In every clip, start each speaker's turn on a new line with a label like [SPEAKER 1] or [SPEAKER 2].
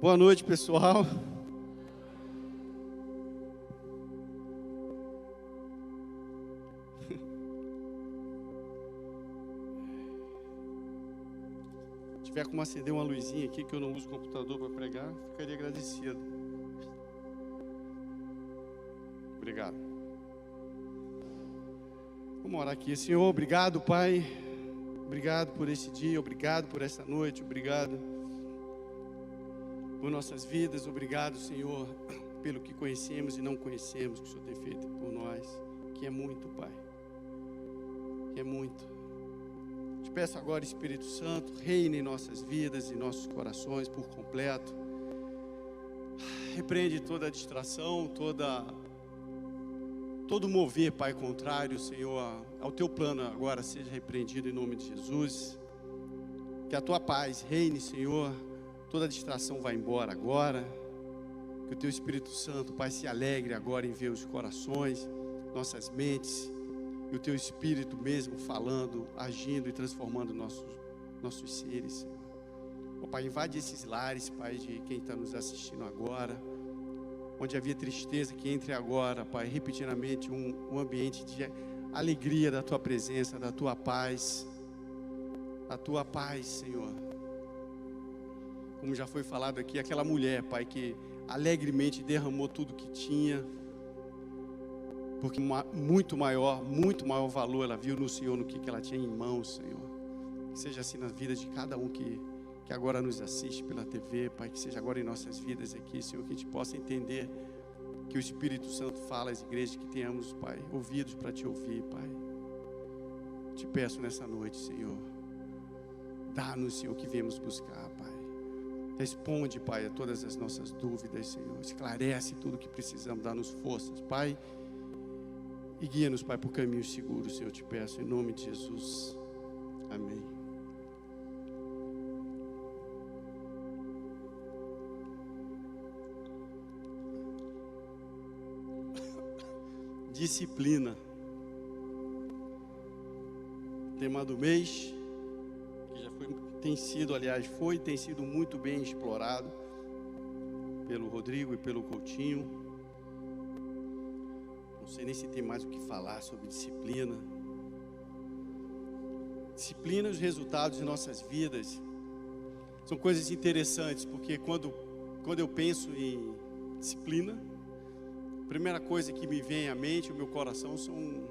[SPEAKER 1] Boa noite, pessoal. Se tiver como acender uma luzinha aqui, que eu não uso computador para pregar, ficaria agradecido. Obrigado. Vamos orar aqui. Senhor, obrigado, Pai. Obrigado por esse dia, obrigado por essa noite, obrigado por nossas vidas, obrigado, Senhor, pelo que conhecemos e não conhecemos, que o Senhor tem feito por nós, que é muito, Pai, que é muito. Te peço agora, Espírito Santo, reine em nossas vidas e nossos corações por completo. Repreende toda a distração, todo mover, Pai, contrário, Senhor, ao Teu plano agora seja repreendido em nome de Jesus. Que a Tua paz reine, Senhor. Toda distração vai embora agora. Que o Teu Espírito Santo, Pai, se alegre agora em ver os corações, nossas mentes, e o Teu Espírito mesmo falando, agindo e transformando nossos seres, Senhor. Ó Pai, invade esses lares, Pai, de quem está nos assistindo agora, onde havia tristeza, que entre agora, Pai, repetidamente um ambiente de alegria da Tua presença, da Tua paz, Senhor. Como já foi falado aqui, aquela mulher, Pai, que alegremente derramou tudo que tinha, porque muito maior valor ela viu no Senhor, no que ela tinha em mãos, Senhor. Que seja assim na vida de cada um que agora nos assiste pela TV, Pai, que seja agora em nossas vidas aqui, Senhor, que a gente possa entender que o Espírito Santo fala às igrejas, que tenhamos, Pai, ouvidos para Te ouvir, Pai. Te peço nessa noite, Senhor, dá-nos, Senhor, o que viemos buscar, Pai. Responde, Pai, a todas as nossas dúvidas, Senhor. Esclarece tudo o que precisamos, dá-nos forças, Pai. E guia-nos, Pai, por caminhos seguros, Senhor, eu te peço, em nome de Jesus. Amém. Disciplina. Tema do mês, que já tem sido muito bem explorado pelo Rodrigo e pelo Coutinho. Não sei nem se tem mais o que falar sobre disciplina. Disciplina e os resultados de nossas vidas são coisas interessantes, porque quando eu penso em disciplina, a primeira coisa que me vem à mente, o meu coração, são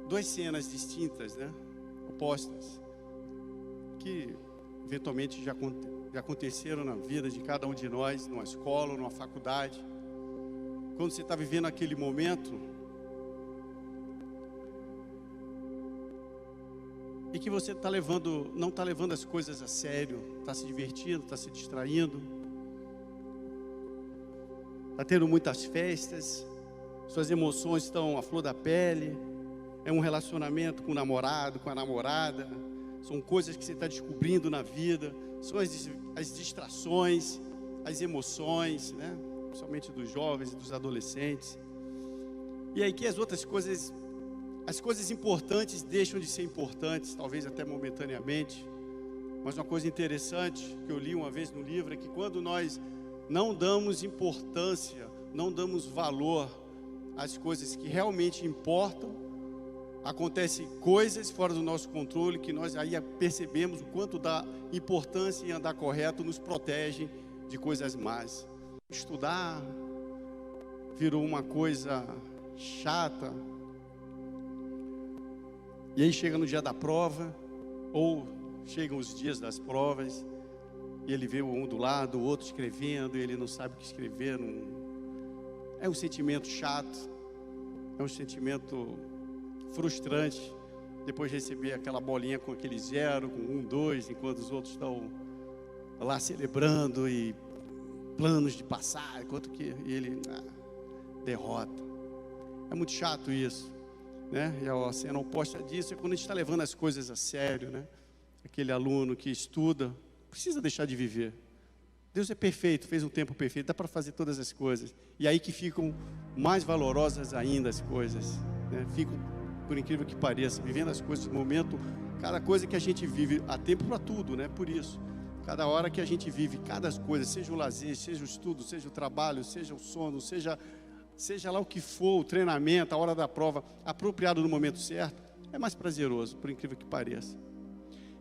[SPEAKER 1] duas cenas distintas, né? Opostas, que eventualmente já aconteceram na vida de cada um de nós, numa escola ou numa faculdade. Quando você está vivendo aquele momento e que você não está levando as coisas a sério, está se divertindo, está se distraindo, está tendo muitas festas, suas emoções estão à flor da pele, é um relacionamento com o namorado, com a namorada, são coisas que você está descobrindo na vida, são as distrações, as emoções, né? Principalmente dos jovens e dos adolescentes. E aí que as outras coisas, as coisas importantes deixam de ser importantes, talvez até momentaneamente. Mas uma coisa interessante que eu li uma vez no livro é que quando nós não damos importância, não damos valor às coisas que realmente importam, acontecem coisas fora do nosso controle que nós aí percebemos o quanto da importância em andar correto nos protege de coisas más. Estudar virou uma coisa chata, e aí chega no dia da prova, ou chegam os dias das provas, e ele vê um do lado, o outro escrevendo, e ele não sabe o que escrever. É um sentimento chato, é um sentimento frustrante, depois de receber aquela bolinha com aquele 0, com 1, 2, enquanto os outros estão lá celebrando e planos de passar, enquanto que ele derrota. É muito chato isso, né? E a cena oposta disso é quando a gente está levando as coisas a sério, né? Aquele aluno que estuda, precisa deixar de viver. Deus é perfeito, fez um tempo perfeito, dá para fazer todas as coisas. E aí que ficam mais valorosas ainda as coisas, né? Ficam, por incrível que pareça, vivendo as coisas no momento, cada coisa que a gente vive, há tempo para tudo, né? Por isso. Cada hora que a gente vive, cada coisa, seja o lazer, seja o estudo, seja o trabalho, seja o sono, seja lá o que for, o treinamento, a hora da prova, apropriado no momento certo, é mais prazeroso, por incrível que pareça.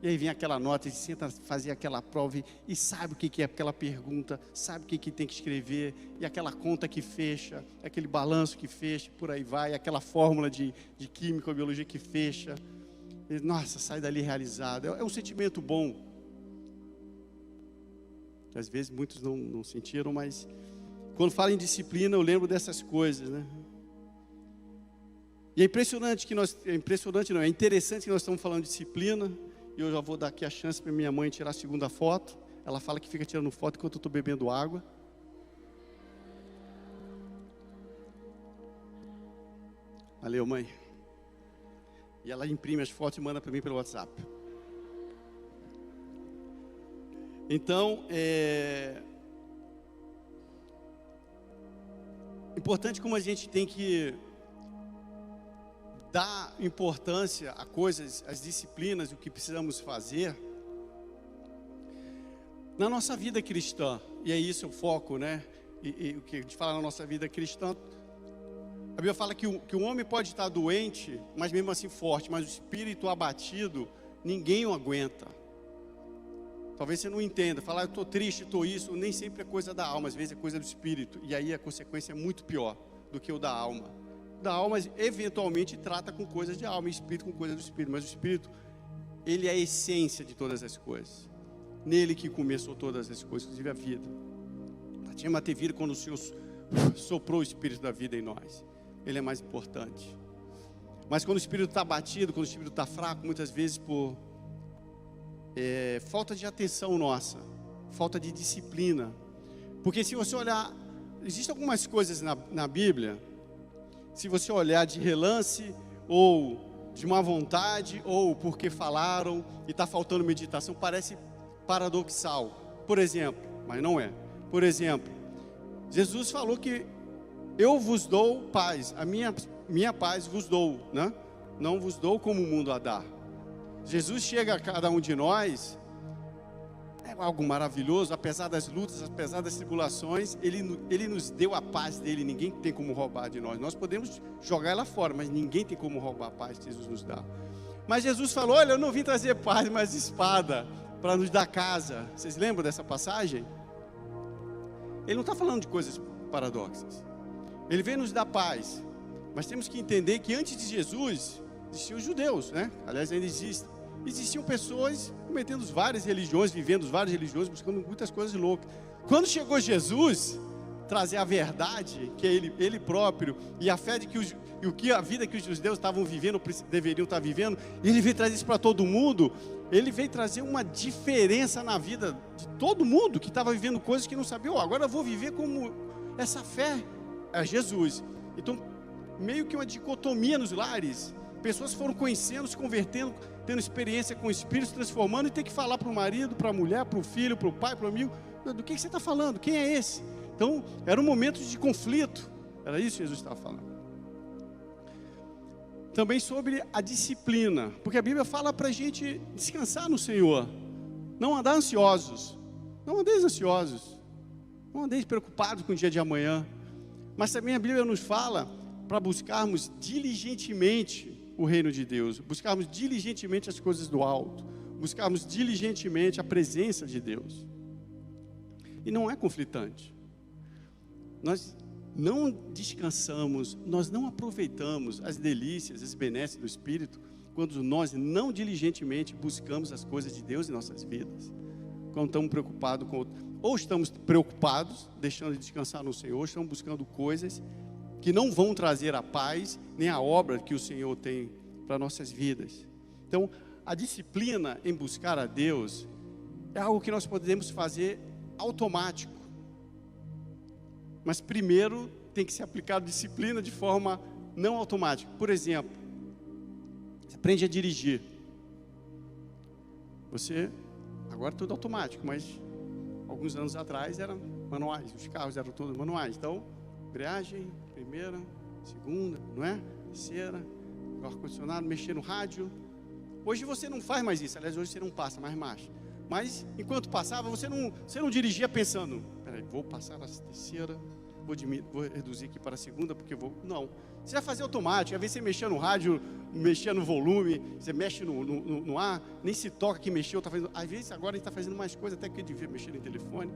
[SPEAKER 1] E aí vem aquela nota, e senta fazer aquela prova e sabe o que é aquela pergunta, sabe o que tem que escrever, e aquela conta que fecha, aquele balanço que fecha, por aí vai, aquela fórmula de química ou biologia que fecha. E, nossa, sai dali realizado. É um sentimento bom. Que às vezes muitos não sentiram, mas quando falo em disciplina, eu lembro dessas coisas, né? E é interessante que nós estamos falando de disciplina. E eu já vou dar aqui a chance para minha mãe tirar a segunda foto. Ela fala que fica tirando foto enquanto eu estou bebendo água. Valeu, mãe. E ela imprime as fotos e manda para mim pelo WhatsApp. Então, importante como a gente tem que dar importância a coisas, as disciplinas, o que precisamos fazer na nossa vida cristã. E é isso o foco, né? E o que a gente fala na nossa vida cristã, a Bíblia fala que o homem pode estar doente, mas mesmo assim forte, mas o espírito abatido, ninguém o aguenta. Talvez você não entenda, falar eu estou triste, estou isso, nem sempre é coisa da alma, às vezes é coisa do espírito, e aí a consequência é muito pior do que o da alma. Da alma, eventualmente, trata com coisas de alma, e espírito com coisas do espírito, mas o espírito, ele é a essência de todas as coisas, nele que começou todas as coisas, inclusive a vida. Tinha uma ter vida quando o Senhor soprou o espírito da vida em nós, ele é mais importante. Mas quando o espírito está batido, quando o espírito está fraco, muitas vezes por falta de atenção nossa, falta de disciplina, porque se você olhar, existem algumas coisas na Bíblia, se você olhar de relance, ou de má vontade, ou porque falaram, e está faltando meditação, parece paradoxal. Por exemplo, mas não é. Por exemplo, Jesus falou que eu vos dou paz, a minha paz vos dou, né? Não vos dou como o mundo a dá. Jesus chega a cada um de nós, é algo maravilhoso, apesar das lutas, apesar das tribulações, ele nos deu a paz dele, ninguém tem como roubar de nós. Nós podemos jogar ela fora, mas ninguém tem como roubar a paz que Jesus nos dá. Mas Jesus falou, olha, eu não vim trazer paz, mas espada, para nos dar casa. Vocês lembram dessa passagem? Ele não está falando de coisas paradoxas. Ele veio nos dar paz, mas temos que entender que antes de Jesus, existiam os judeus, né? Aliás, ainda existiam pessoas cometendo várias religiões, vivendo várias religiões, buscando muitas coisas loucas. Quando chegou Jesus, trazer a verdade, que é ele próprio, e a fé de que a vida que os judeus estavam vivendo, deveriam estar vivendo, ele veio trazer isso para todo mundo. Ele veio trazer uma diferença na vida de todo mundo que estava vivendo coisas que não sabia. Agora eu vou viver como essa fé é Jesus. Então, meio que uma dicotomia nos lares. Pessoas foram conhecendo, se convertendo, tendo experiência com o Espírito, se transformando, e tem que falar para o marido, para a mulher, para o filho, para o pai, para o amigo, do que você está falando? Quem é esse? Então, era um momento de conflito. Era isso que Jesus estava falando. Também sobre a disciplina, porque a Bíblia fala para a gente descansar no Senhor, não andar ansiosos, não andeis ansiosos, não andeis preocupados com o dia de amanhã, mas também a Bíblia nos fala para buscarmos diligentemente o reino de Deus, buscarmos diligentemente as coisas do alto, buscarmos diligentemente a presença de Deus, e não é conflitante. Nós não descansamos, nós não aproveitamos as delícias, as benesses do Espírito, quando nós não diligentemente buscamos as coisas de Deus em nossas vidas, quando estamos preocupados com ou estamos preocupados, deixando de descansar no Senhor, ou estamos buscando coisas que não vão trazer a paz, nem a obra que o Senhor tem para nossas vidas. Então, a disciplina em buscar a Deus é algo que nós podemos fazer automático, mas primeiro tem que ser aplicado disciplina de forma não automática. Por exemplo, você aprende a dirigir, você, agora é tudo automático, mas alguns anos atrás eram manuais, os carros eram todos manuais. Então, embreagem, primeira, segunda, não é? Terceira, ar-condicionado, mexer no rádio. Hoje você não faz mais isso, aliás, hoje você não passa mais marcha. Mas enquanto passava, você não dirigia pensando, peraí, vou passar a terceira, vou reduzir aqui para a segunda, porque vou... Não, você vai fazer automático. Às vezes você mexia no rádio, mexia no volume, você mexe no ar, nem se toca que mexeu, tá fazendo... Às vezes agora a gente está fazendo mais coisa até que devia mexer no telefone.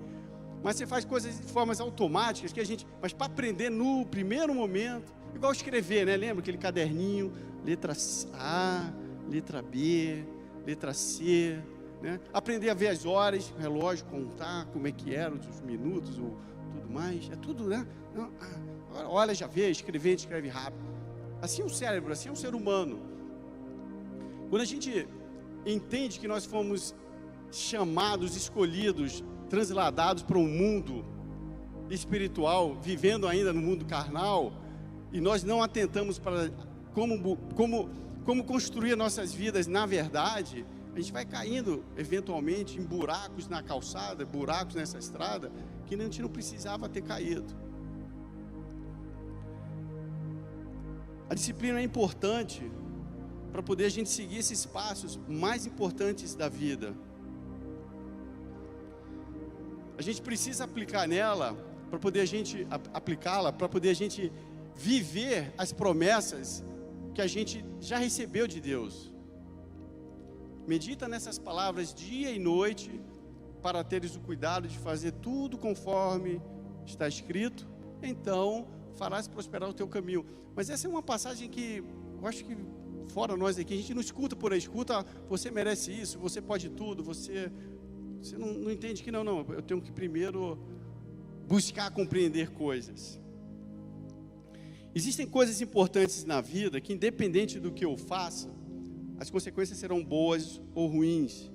[SPEAKER 1] Mas você faz coisas de formas automáticas que a gente... Mas para aprender no primeiro momento, igual escrever, né? Lembra aquele caderninho, letra A, letra B, letra C, né? Aprender a ver as horas, o relógio, contar como é que eram os minutos, ou tudo mais, é tudo, né? Agora olha, já vê, escrever, a gente escreve rápido. Assim é o cérebro, assim é o ser humano. Quando a gente entende que nós fomos chamados, escolhidos, transladados para um mundo espiritual, vivendo ainda no mundo carnal, e nós não atentamos para como construir nossas vidas na verdade, a gente vai caindo eventualmente em buracos na calçada, buracos nessa estrada, que a gente não precisava ter caído. A disciplina é importante para poder a gente seguir esses passos mais importantes da vida. A gente precisa aplicar nela, para poder a gente aplicá-la, para poder a gente viver as promessas que a gente já recebeu de Deus. Medita nessas palavras dia e noite, para teres o cuidado de fazer tudo conforme está escrito, então farás prosperar o teu caminho. Mas essa é uma passagem que eu acho que fora nós aqui, a gente não escuta por aí, escuta, você merece isso, você pode tudo, você não entende que não, eu tenho que primeiro buscar compreender coisas. Existem coisas importantes na vida que, independente do que eu faça, as consequências serão boas ou ruins,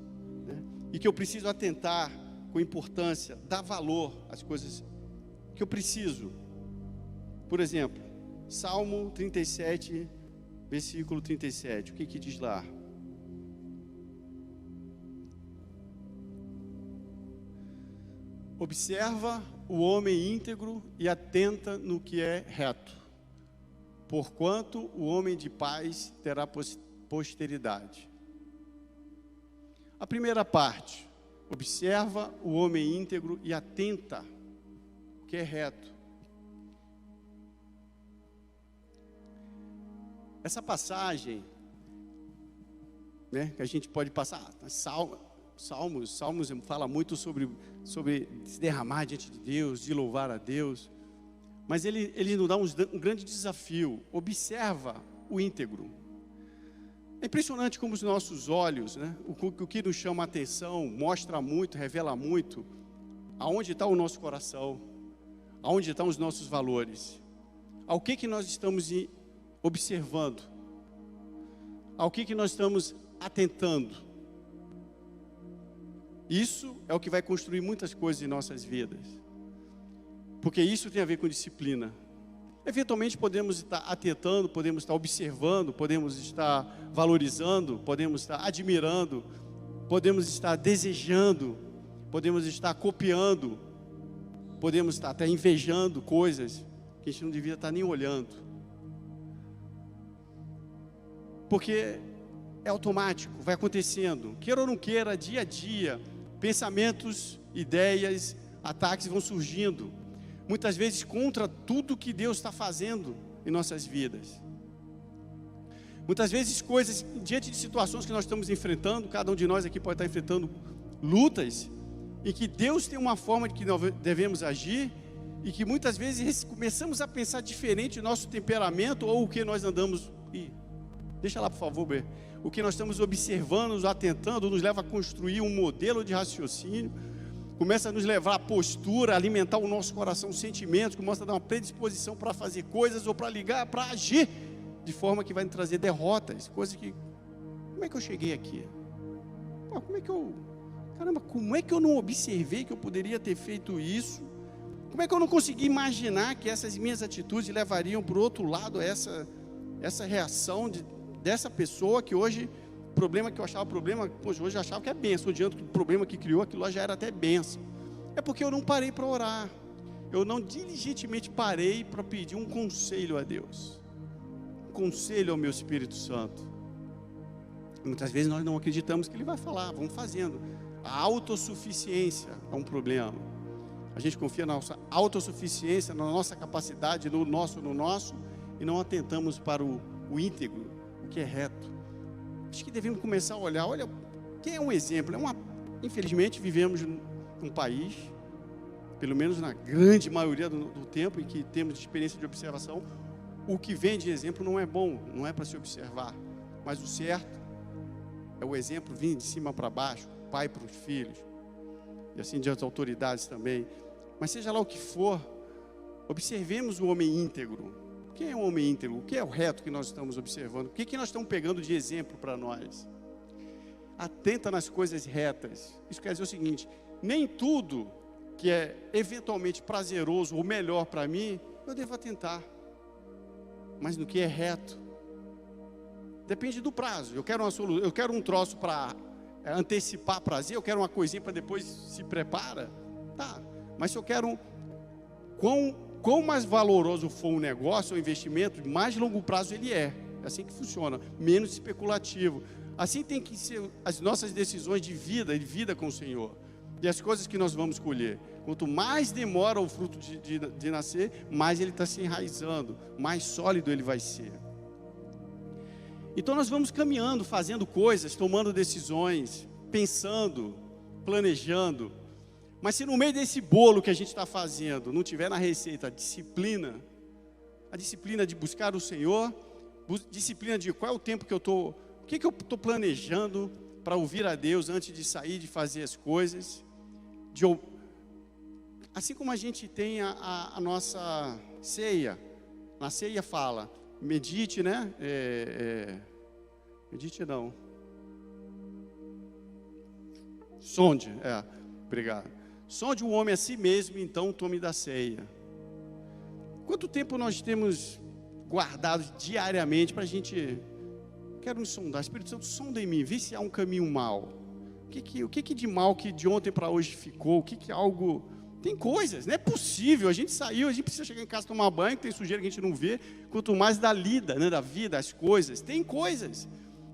[SPEAKER 1] né? E que eu preciso atentar com importância, dar valor às coisas que eu preciso. Por exemplo, Salmo 37, versículo 37, o que diz lá? Observa o homem íntegro e atenta no que é reto, porquanto o homem de paz terá posteridade. A primeira parte, observa o homem íntegro e atenta o que é reto. Essa passagem, né, que a gente pode passar, Salmos fala muito sobre se derramar diante de Deus, de louvar a Deus, mas ele nos dá um grande desafio. Observa o íntegro. É impressionante como os nossos olhos, né, o que nos chama a atenção, mostra muito, revela muito, aonde está o nosso coração, aonde estão os nossos valores, ao que nós estamos observando, ao que nós estamos atentando. Isso é o que vai construir muitas coisas em nossas vidas, porque isso tem a ver com disciplina. Eventualmente podemos estar atentando, podemos estar observando, podemos estar valorizando, podemos estar admirando, podemos estar desejando, podemos estar copiando, podemos estar até invejando coisas que a gente não devia estar nem olhando, porque é automático, vai acontecendo, queira ou não queira, dia a dia, pensamentos, ideias, ataques vão surgindo, muitas vezes contra tudo que Deus está fazendo em nossas vidas. Muitas vezes coisas, diante de situações que nós estamos enfrentando, cada um de nós aqui pode estar enfrentando lutas, em que Deus tem uma forma de que nós devemos agir, e que muitas vezes começamos a pensar diferente o nosso temperamento, ou o que nós andamos, deixa lá por favor, Ber, o que nós estamos observando, nos atentando, nos leva a construir um modelo de raciocínio, começa a nos levar à postura, a alimentar o nosso coração, sentimentos, começa a dar uma predisposição para fazer coisas, ou para ligar, para agir, de forma que vai nos trazer derrotas, coisas que, como é que eu cheguei aqui? Pô, como é que eu não observei que eu poderia ter feito isso? Como é que eu não consegui imaginar que essas minhas atitudes levariam para o outro lado essa reação dessa pessoa que hoje, o problema que eu achava problema, hoje eu achava que é bênção, diante do problema que criou, aquilo lá já era até bênção. É porque eu não parei para orar, eu não diligentemente parei para pedir um conselho a Deus, um conselho ao meu Espírito Santo. Muitas vezes nós não acreditamos que Ele vai falar, vamos fazendo. A autossuficiência é um problema. A gente confia na nossa autossuficiência, na nossa capacidade, no nosso, e não atentamos para o íntegro, o que é reto. Acho que devemos começar a olhar, olha, quem é um exemplo? Infelizmente, vivemos num país, pelo menos na grande maioria do tempo em que temos experiência de observação, o que vem de exemplo não é bom, não é para se observar, mas o certo é o exemplo vindo de cima para baixo, pai para os filhos, e assim diante das autoridades também. Mas seja lá o que for, observemos o homem íntegro. Quem é um homem íntegro? O que é o reto que nós estamos observando? O que nós estamos pegando de exemplo para nós? Atenta nas coisas retas. Isso quer dizer o seguinte: nem tudo que é eventualmente prazeroso ou melhor para mim, eu devo atentar. Mas no que é reto, depende do prazo. Eu quero um troço para antecipar prazer, eu quero uma coisinha para depois se prepara. Tá, mas se eu quero quão mais valoroso for um negócio ou investimento, mais longo prazo ele é. É assim que funciona, menos especulativo. Assim tem que ser as nossas decisões de vida com o Senhor. E as coisas que nós vamos colher. Quanto mais demora o fruto de nascer, mais ele está se enraizando, mais sólido ele vai ser. Então nós vamos caminhando, fazendo coisas, tomando decisões, pensando, planejando. Mas se no meio desse bolo que a gente está fazendo, não tiver na receita a disciplina de buscar o Senhor, disciplina de qual é o tempo que eu estou, o que eu estou planejando para ouvir a Deus antes de sair, de fazer as coisas, assim como a gente tem a nossa ceia, na ceia fala, medite, né? Medite não. Sonde, obrigado. Sonde o homem a si mesmo, então tome da ceia. Quanto tempo nós temos guardado diariamente para a gente... Quero me sondar, Espírito Santo, sonda em mim, vê se há um caminho mau. O que de mal que de ontem para hoje ficou? O que algo... Tem coisas, não é possível, a gente saiu, a gente precisa chegar em casa tomar banho, tem sujeira que a gente não vê, quanto mais da lida, né, da vida, as coisas. Tem coisas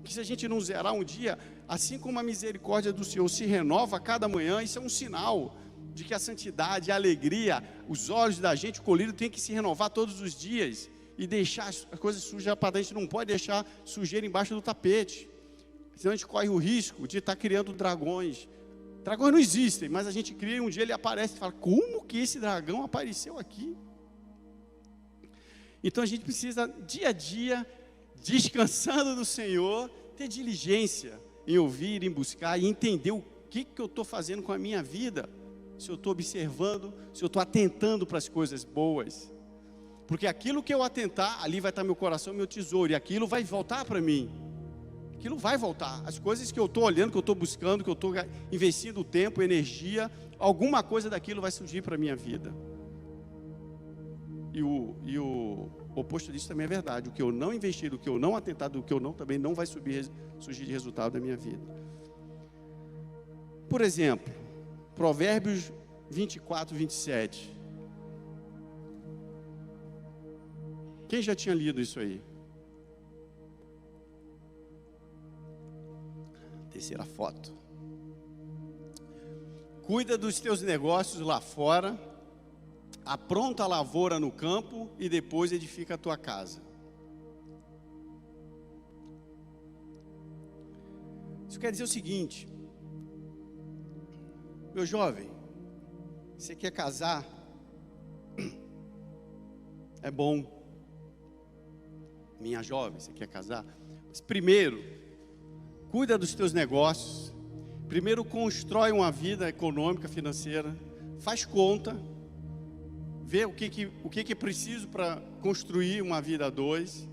[SPEAKER 1] que se a gente não zerar um dia, assim como a misericórdia do Senhor se renova a cada manhã, isso é um sinal de que a santidade, a alegria, os olhos da gente, o colírio tem que se renovar todos os dias e deixar as coisas sujas para dentro. A gente não pode deixar sujeira embaixo do tapete, senão a gente corre o risco de estar criando dragões. Dragões não existem, mas a gente cria e um dia ele aparece e fala, como que esse dragão apareceu aqui? Então a gente precisa, dia a dia, descansando no Senhor, ter diligência em ouvir, em buscar e entender o que eu estou fazendo com a minha vida. Se eu estou observando, se eu estou atentando para as coisas boas. Porque aquilo que eu atentar, ali vai estar meu coração, meu tesouro, e aquilo vai voltar para mim. Aquilo vai voltar. As coisas que eu estou olhando, que eu estou buscando, que eu estou investindo tempo, energia, alguma coisa daquilo vai surgir para a minha vida. E o oposto disso também é verdade. O que eu não investir, o que eu não atentar, do que eu não também não vai surgir de resultado da minha vida. Por exemplo, Provérbios 24, 27. Quem já tinha lido isso aí? Terceira foto. Cuida dos teus negócios lá fora, apronta a lavoura no campo e depois edifica a tua casa. Isso quer dizer o seguinte: meu jovem, você quer casar? É bom. Minha jovem, você quer casar? Mas primeiro, cuida dos teus negócios. Primeiro, constrói uma vida econômica, financeira. Faz conta. Vê o que é preciso para construir uma vida a dois.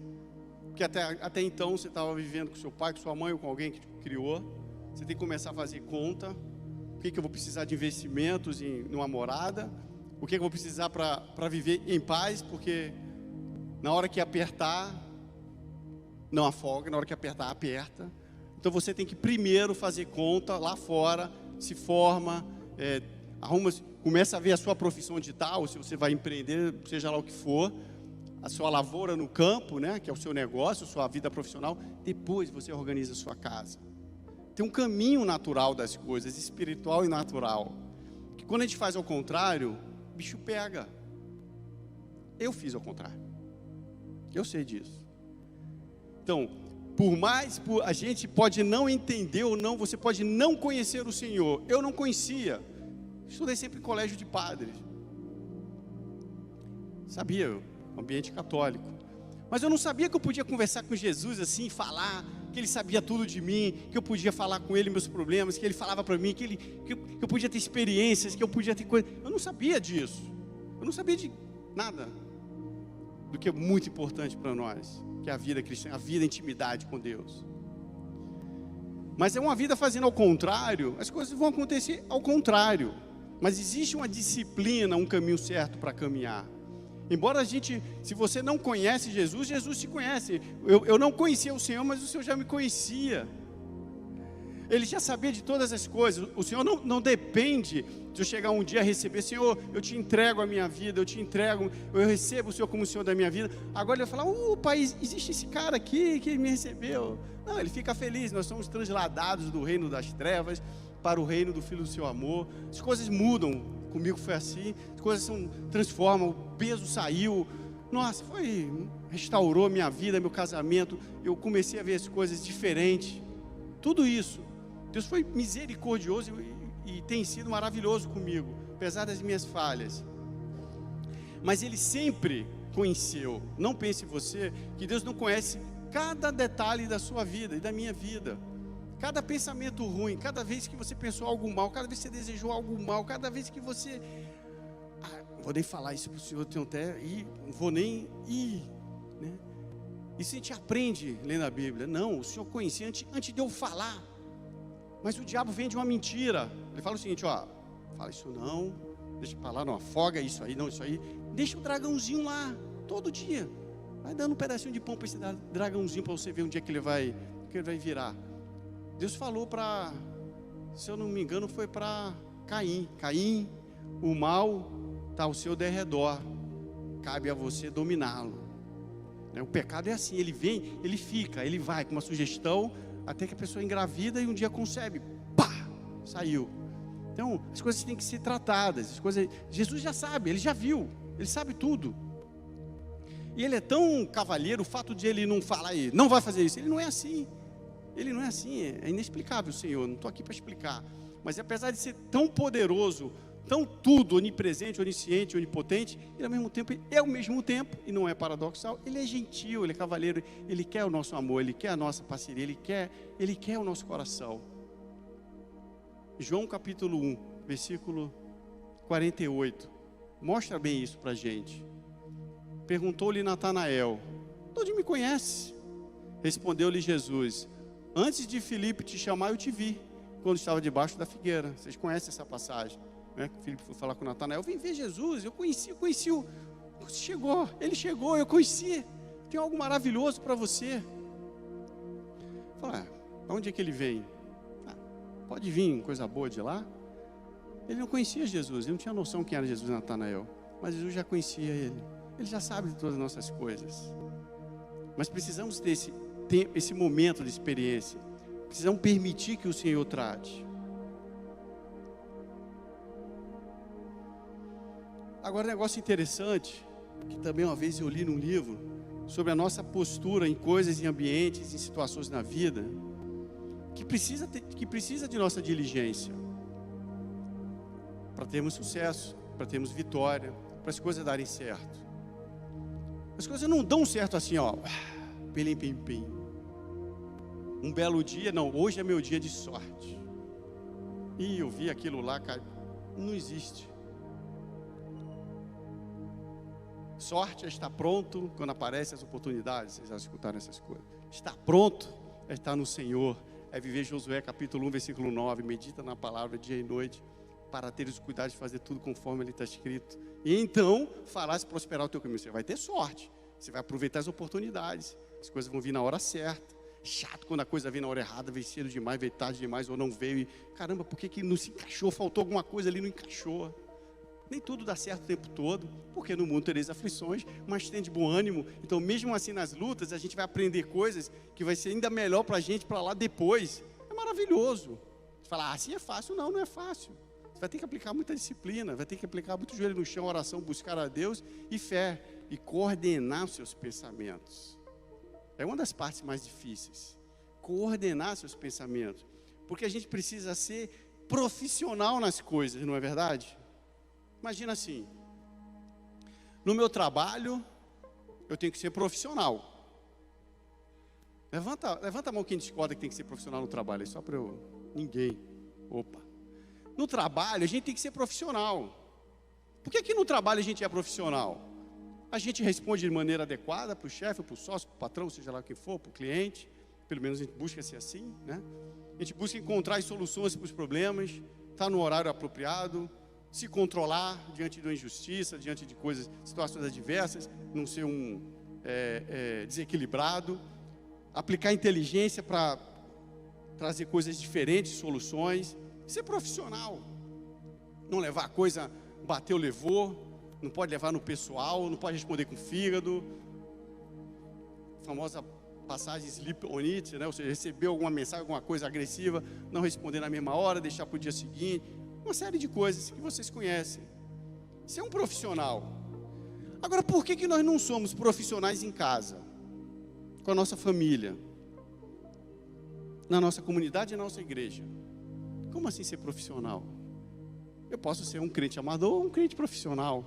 [SPEAKER 1] Porque até então você estava vivendo com seu pai, com sua mãe ou com alguém que te criou. Você tem que começar a fazer conta. O que eu vou precisar de investimentos numa morada? O que eu vou precisar para viver em paz? Porque na hora que apertar, não afoga. Na hora que apertar, aperta. Então você tem que primeiro fazer conta lá fora, se forma, começa a ver a sua profissão digital, se você vai empreender, seja lá o que for, a sua lavoura no campo, né, que é o seu negócio, sua vida profissional. Depois você organiza a sua casa. Tem um caminho natural das coisas, espiritual e natural. Que quando a gente faz ao contrário, o bicho pega. Eu fiz ao contrário. Eu sei disso. Então, a gente pode não entender ou não, você pode não conhecer o Senhor. Eu não conhecia. Estudei sempre em colégio de padres. Sabia, ambiente católico. Mas eu não sabia que eu podia conversar com Jesus assim, falar, que Ele sabia tudo de mim, que eu podia falar com Ele meus problemas, que Ele falava para mim, que eu podia ter experiências, que eu podia ter coisas. Eu não sabia disso. Eu não sabia de nada do que é muito importante para nós, que é a vida cristã, a vida, a intimidade com Deus. Mas é uma vida fazendo ao contrário, as coisas vão acontecer ao contrário. Mas existe uma disciplina, um caminho certo para caminhar. Embora a gente, se você não conhece Jesus, Jesus te conhece. Eu não conhecia o Senhor, mas o Senhor já me conhecia. Ele já sabia de todas as coisas. O Senhor não depende de eu chegar um dia a receber. Senhor, eu te entrego a minha vida, eu recebo o Senhor como o Senhor da minha vida. Agora ele vai falar, pai, existe esse cara aqui que me recebeu. Não, ele fica feliz. Nós somos transladados do reino das trevas para o reino do Filho do seu amor. As coisas mudam. Comigo foi assim, as coisas transformam, o peso saiu. Nossa, restaurou minha vida, meu casamento. Eu comecei a ver as coisas diferentes. Tudo isso. Deus foi misericordioso e tem sido maravilhoso comigo, apesar das minhas falhas. Mas Ele sempre conheceu. Não pense você que Deus não conhece cada detalhe da sua vida e da minha vida. Cada pensamento ruim, cada vez que você pensou algo mal, cada vez que você desejou algo mal, cada vez que você... não vou nem falar isso para o Senhor, não vou nem ir, né? Isso a gente aprende lendo a Bíblia. Não, o Senhor conhecia antes de eu falar. Mas o diabo vem de uma mentira. Ele fala o seguinte, fala isso não, deixa para lá, não afoga isso aí, não, isso aí. Deixa o dragãozinho lá, todo dia. Vai dando um pedacinho de pão para esse dragãozinho, para você ver um dia que ele vai virar. Deus falou se eu não me engano, foi para Caim. Caim, o mal está ao seu derredor. Cabe a você dominá-lo. O pecado é assim, ele vem, ele fica, ele vai com uma sugestão, até que a pessoa engravida e um dia concebe. Pá! Saiu. Então, as coisas têm que ser tratadas. Jesus já sabe, ele já viu, ele sabe tudo. E ele é tão cavalheiro, o fato de ele não falar, não vai fazer isso, ele não é assim. Ele não é assim, é inexplicável, Senhor, não estou aqui para explicar. Mas apesar de ser tão poderoso, tão tudo, onipresente, onisciente, onipotente, ele ao mesmo tempo, e não é paradoxal, ele é gentil, ele é cavalheiro, ele quer o nosso amor, ele quer a nossa parceria, ele quer o nosso coração. João capítulo 1, versículo 48, mostra bem isso para a gente. Perguntou-lhe Natanael, onde me conhece? Respondeu-lhe Jesus, antes de Filipe te chamar, eu te vi, quando estava debaixo da figueira. Vocês conhecem essa passagem, né? Filipe foi falar com Natanael, vem ver Jesus, eu conheci ele chegou, eu conheci, tem algo maravilhoso para você. Fala, onde é que ele vem? Pode vir coisa boa de lá? Ele não conhecia Jesus, ele não tinha noção quem era Jesus, Natanael, mas Jesus já conhecia ele já sabe de todas as nossas coisas. Mas precisamos ter esse momento de experiência. Precisamos permitir que o Senhor trate. Agora, um negócio interessante, que também uma vez eu li num livro, sobre a nossa postura em coisas, em ambientes, em situações na vida, que precisa de nossa diligência, para termos sucesso, para termos vitória, para as coisas darem certo. As coisas não dão certo assim, pelim, pim, pim. Um belo dia, não, hoje é meu dia de sorte. E eu vi aquilo lá, cara, não existe. Sorte é estar pronto quando aparecem as oportunidades. Vocês já escutaram essas coisas? Estar pronto é estar no Senhor, é viver Josué capítulo 1, versículo 9, medita na palavra dia e noite, para teres o cuidado de fazer tudo conforme ele está escrito. E então farás prosperar o teu caminho. Você vai ter sorte, você vai aproveitar as oportunidades, as coisas vão vir na hora certa. Chato quando a coisa vem na hora errada, veio cedo demais, veio tarde demais ou não veio. E, caramba, por que não se encaixou? Faltou alguma coisa ali, não encaixou. Nem tudo dá certo o tempo todo, porque no mundo tereis aflições, mas tem de bom ânimo. Então mesmo assim nas lutas, a gente vai aprender coisas que vai ser ainda melhor para a gente para lá depois. É maravilhoso. Você fala, assim é fácil. Não, não é fácil. Você vai ter que aplicar muita disciplina, vai ter que aplicar muito joelho no chão, oração, buscar a Deus e fé. E coordenar os seus pensamentos. É uma das partes mais difíceis. Coordenar seus pensamentos. Porque a gente precisa ser profissional nas coisas, não é verdade? Imagina assim. No meu trabalho, eu tenho que ser profissional. Levanta a mão quem discorda que tem que ser profissional no trabalho. É só para eu... Ninguém. Opa. No trabalho, a gente tem que ser profissional. Por que no trabalho a gente é profissional? A gente responde de maneira adequada para o chefe, para o sócio, para o patrão, seja lá quem for, para o cliente. Pelo menos a gente busca ser assim, né? A gente busca encontrar as soluções para os problemas, estar no horário apropriado, se controlar diante da injustiça, diante de coisas, situações adversas, não ser um desequilibrado, aplicar inteligência para trazer coisas diferentes, soluções, ser profissional, não levar a coisa, bateu, levou, não pode levar no pessoal, não pode responder com fígado, a famosa passagem sleep on it, né? Ou seja, recebeu alguma mensagem, alguma coisa agressiva, não responder na mesma hora, deixar para o dia seguinte, uma série de coisas que vocês conhecem. Você é um profissional. Agora, por que nós não somos profissionais em casa? Com a nossa família? Na nossa comunidade e na nossa igreja? Como assim ser profissional? Eu posso ser um crente amador ou um crente profissional.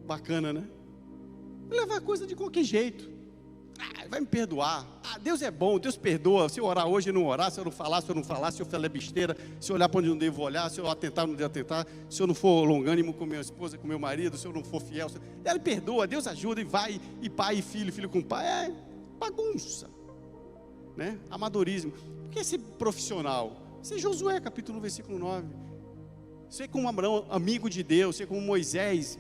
[SPEAKER 1] Bacana, né? Levar a coisa de qualquer jeito. Vai me perdoar. Deus é bom, Deus perdoa. Se eu orar hoje e não orar, se eu não falar, se eu falar besteira, se eu olhar para onde não devo olhar, se eu atentar não devo atentar, se eu não for longânimo com minha esposa, com meu marido, se eu não for fiel, Ele perdoa, Deus ajuda e vai, e pai e filho com pai, é bagunça, né? Amadorismo. Por que ser profissional? Ser Josué, capítulo 1, versículo 9. Ser como Abraão, amigo de Deus, ser como Moisés,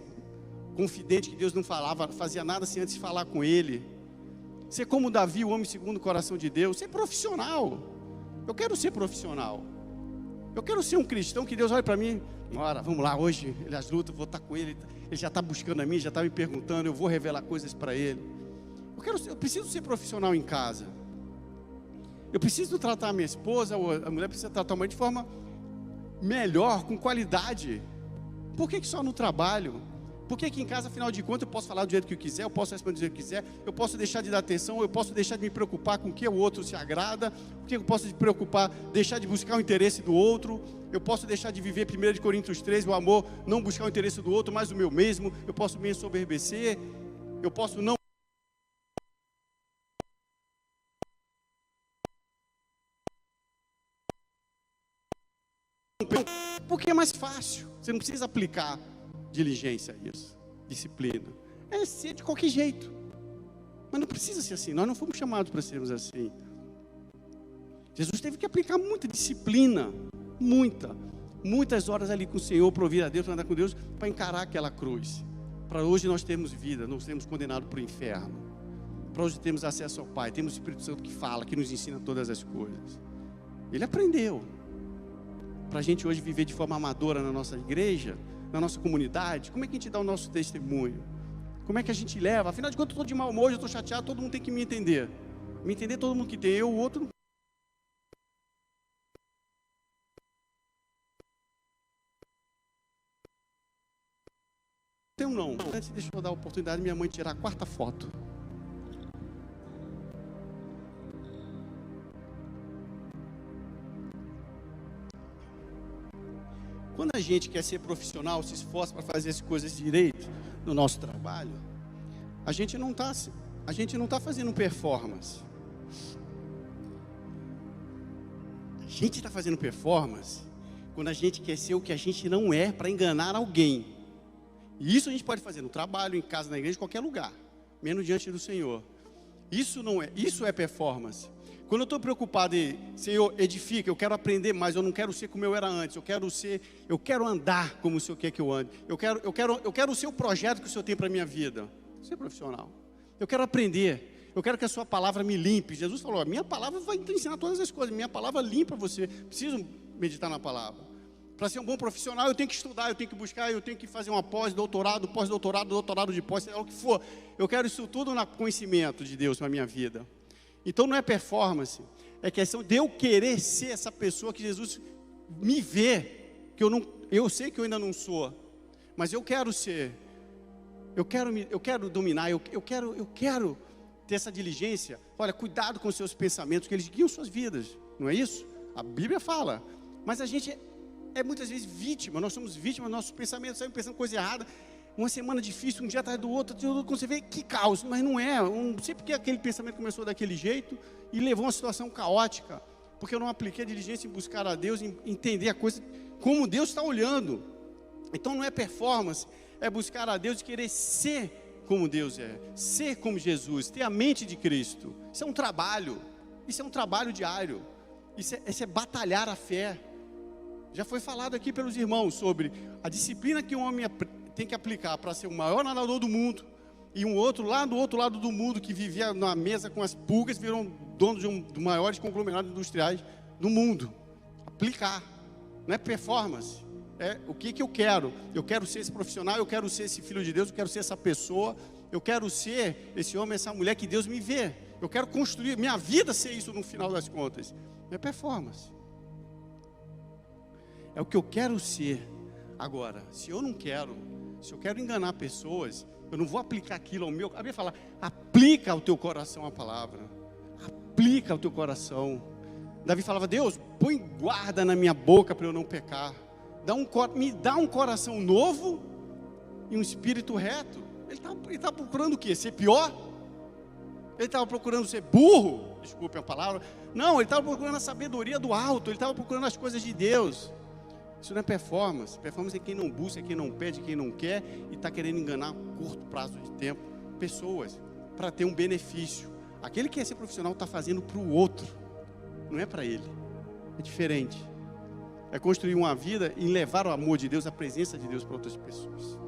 [SPEAKER 1] confidente que Deus não fazia nada sem antes falar com ele. Ser como Davi, o homem segundo o coração de Deus. Ser profissional. Eu quero ser profissional. Eu quero ser um cristão que Deus olhe para mim. Bora, vamos lá, hoje ele as lutas, vou estar com ele. Ele já está buscando a mim, já está me perguntando. Eu vou revelar coisas para ele. Eu preciso ser profissional em casa. Eu preciso tratar a minha esposa, ou a mulher precisa tratar a mãe de forma melhor, com qualidade. Por que só no trabalho? Por que em casa, afinal de contas, eu posso falar do jeito que eu quiser, eu posso responder do jeito que eu quiser, eu posso deixar de dar atenção, eu posso deixar de me preocupar com o que o outro se agrada, por que eu posso me preocupar, deixar de buscar o interesse do outro, eu posso deixar de viver 1 Coríntios 3, o amor, não buscar o interesse do outro, mas o meu mesmo, eu posso me ensoberbecer, eu posso não... Porque é mais fácil, você não precisa aplicar diligência a isso, disciplina, é ser de qualquer jeito, mas não precisa ser assim, nós não fomos chamados para sermos assim. Jesus teve que aplicar muita disciplina, muitas horas ali com o Senhor, para ouvir a Deus, para andar com Deus, para encarar aquela cruz, para hoje nós termos vida, não sermos condenados para o inferno, para hoje termos acesso ao Pai, temos o Espírito Santo que fala, que nos ensina todas as coisas. Ele aprendeu. Para a gente hoje viver de forma amadora na nossa igreja, na nossa comunidade, como é que a gente dá o nosso testemunho? Como é que a gente leva? Afinal de contas, eu estou de mau humor, eu estou chateado, todo mundo tem que me entender. Me entender todo mundo que tem, eu, o outro não. Tem não. Antes, deixa eu dar a oportunidade de minha mãe tirar a quarta foto. Quando a gente quer ser profissional, se esforça para fazer as coisas direito no nosso trabalho, a gente não está fazendo performance. A gente está fazendo performance quando a gente quer ser o que a gente não é para enganar alguém. E isso a gente pode fazer no trabalho, em casa, na igreja, em qualquer lugar, menos diante do Senhor. Isso é performance. Quando eu estou preocupado em, Senhor, edifica, eu quero aprender mais, eu não quero ser como eu era antes, eu quero andar como o Senhor quer que eu ande, eu quero ser o projeto que o Senhor tem para a minha vida, ser profissional, eu quero aprender, eu quero que a sua palavra me limpe. Jesus falou, a minha palavra vai te ensinar todas as coisas, minha palavra limpa você, preciso meditar na palavra. Para ser um bom profissional, eu tenho que estudar, eu tenho que buscar, eu tenho que fazer uma pós-doutorado, doutorado de pós, seja lá o que for. Eu quero isso tudo no conhecimento de Deus na minha vida. Então não é performance, É questão de eu querer ser essa pessoa que Jesus me vê, que eu sei que eu ainda não sou, mas eu quero ser. Eu quero dominar, eu quero ter essa diligência. Olha, cuidado com os seus pensamentos, que eles guiam suas vidas, não é isso? A Bíblia fala, mas a gente é muitas vezes vítima, nós somos vítimas dos nossos pensamentos, saímos pensando coisa errada, uma semana difícil, um dia atrás do outro, quando você vê, que caos, mas não é, não sei porque aquele pensamento começou daquele jeito, e levou a uma situação caótica, porque eu não apliquei a diligência em buscar a Deus, em entender a coisa, como Deus está olhando. Então não é performance, é buscar a Deus e querer ser como Deus é, ser como Jesus, ter a mente de Cristo. Isso é um trabalho diário, isso é batalhar a fé. Já foi falado aqui pelos irmãos sobre a disciplina que um homem tem que aplicar para ser o maior nadador do mundo, e um outro lá do outro lado do mundo que vivia na mesa com as pulgas, virou dono de um dos maiores conglomerados industriais do mundo. Aplicar, não é performance, é o que eu quero. Eu quero ser esse profissional, eu quero ser esse filho de Deus, eu quero ser essa pessoa, eu quero ser esse homem, essa mulher que Deus me vê. Eu quero construir minha vida, ser isso no final das contas. Não é performance, é o que eu quero ser. Agora, se eu não quero, se eu quero enganar pessoas, eu não vou aplicar aquilo ao meu. A Bíblia fala, aplica ao teu coração a palavra, aplica ao teu coração. Davi falava, Deus, põe guarda na minha boca para eu não pecar, me dá um coração novo e um espírito reto. Ele estava procurando o quê? Ser pior? Ele estava procurando ser burro? Desculpe a palavra. Não, ele estava procurando a sabedoria do alto, ele estava procurando as coisas de Deus. Isso não é performance. Performance é quem não busca, é quem não pede, quem não quer e está querendo enganar a curto prazo de tempo pessoas para ter um benefício. Aquele que quer ser profissional está fazendo para o outro, não é para ele. É diferente. É construir uma vida e levar o amor de Deus, a presença de Deus para outras pessoas.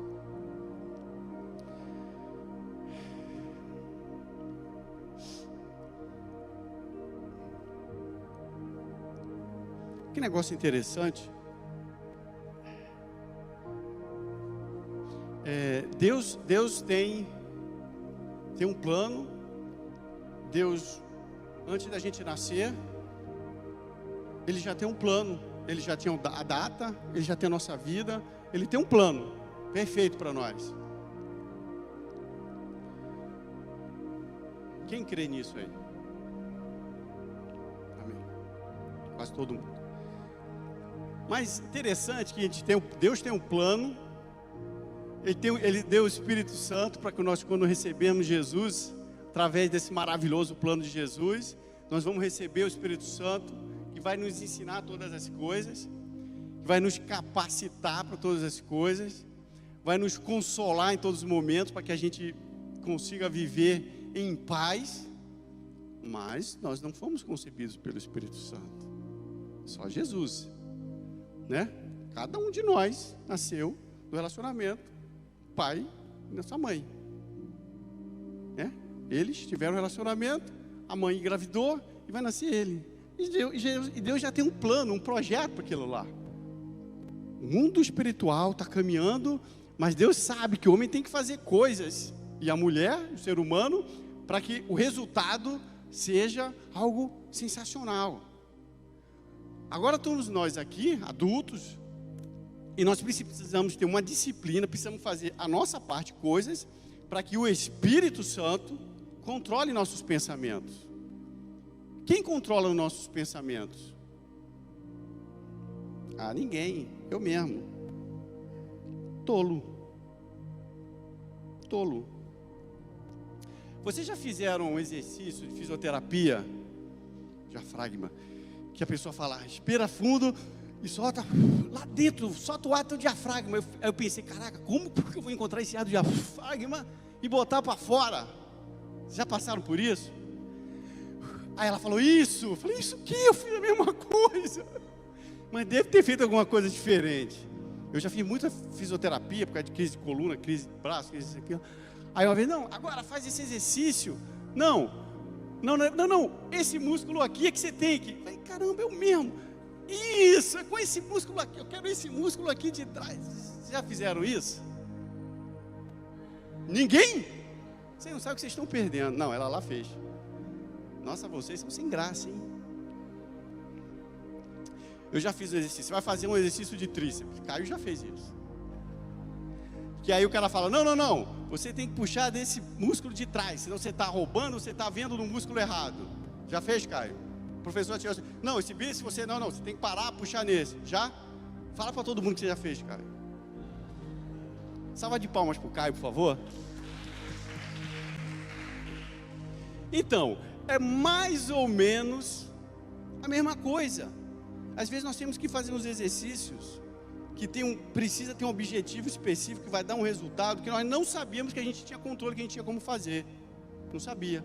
[SPEAKER 1] Que negócio interessante. Deus tem um plano. Deus, antes da gente nascer, Ele já tem um plano. Ele já tinha a data, Ele já tem a nossa vida. Ele tem um plano perfeito para nós. Quem crê nisso aí? Amém. Quase todo mundo. Mas interessante que Deus tem um plano. Ele deu o Espírito Santo para que nós, quando recebermos Jesus, através desse maravilhoso plano de Jesus, nós vamos receber o Espírito Santo, que vai nos ensinar todas as coisas, que vai nos capacitar para todas as coisas, vai nos consolar em todos os momentos, para que a gente consiga viver em paz. Mas nós não fomos concebidos pelo Espírito Santo, só Jesus, né? Cada um de nós nasceu do relacionamento pai e nossa mãe, né? Eles tiveram um relacionamento, a mãe engravidou e vai nascer ele. E Deus já tem um plano, um projeto para aquilo lá. O mundo espiritual está caminhando, mas Deus sabe que o homem tem que fazer coisas, e a mulher, o ser humano, para que o resultado seja algo sensacional. Agora estamos nós aqui, adultos, e nós precisamos ter uma disciplina, precisamos fazer a nossa parte, coisas, para que o Espírito Santo controle nossos pensamentos. Quem controla os nossos pensamentos? Ninguém, eu mesmo. Tolo. Vocês já fizeram um exercício de fisioterapia, diafragma, que a pessoa fala, respira fundo e solta lá dentro, solta o ar do diafragma. Aí eu pensei, caraca, como que eu vou encontrar esse ar do diafragma e botar para fora? Vocês já passaram por isso? Aí ela falou, isso. Eu falei, isso o quê? Eu fiz a mesma coisa. Mas deve ter feito alguma coisa diferente. Eu já fiz muita fisioterapia por causa de crise de coluna, crise de braço, crise aqui. Aí uma vez, não, agora faz esse exercício. Não, esse músculo aqui é que você tem que. Eu falei, caramba, eu mesmo. Isso, é com esse músculo aqui. Eu quero esse músculo aqui de trás. Vocês já fizeram isso? Ninguém? Vocês não sabem o que vocês estão perdendo. Não, ela lá fez. Nossa, vocês são sem graça, hein? Eu já fiz o exercício. Você vai fazer um exercício de tríceps. Caio já fez isso. Que aí o cara fala, não. Você tem que puxar desse músculo de trás. Senão você está roubando, você está vendo no músculo errado. Já fez, Caio? O professor tirou assim, não, esse bíceps você, não, você tem que parar, puxar nesse. Já? Fala para todo mundo que você já fez, Caio. Salva de palmas para o Caio, por favor. Então, é mais ou menos a mesma coisa. Às vezes nós temos que fazer uns exercícios que precisa ter um objetivo específico, que vai dar um resultado, que nós não sabíamos que a gente tinha controle, que a gente tinha como fazer. Não sabia.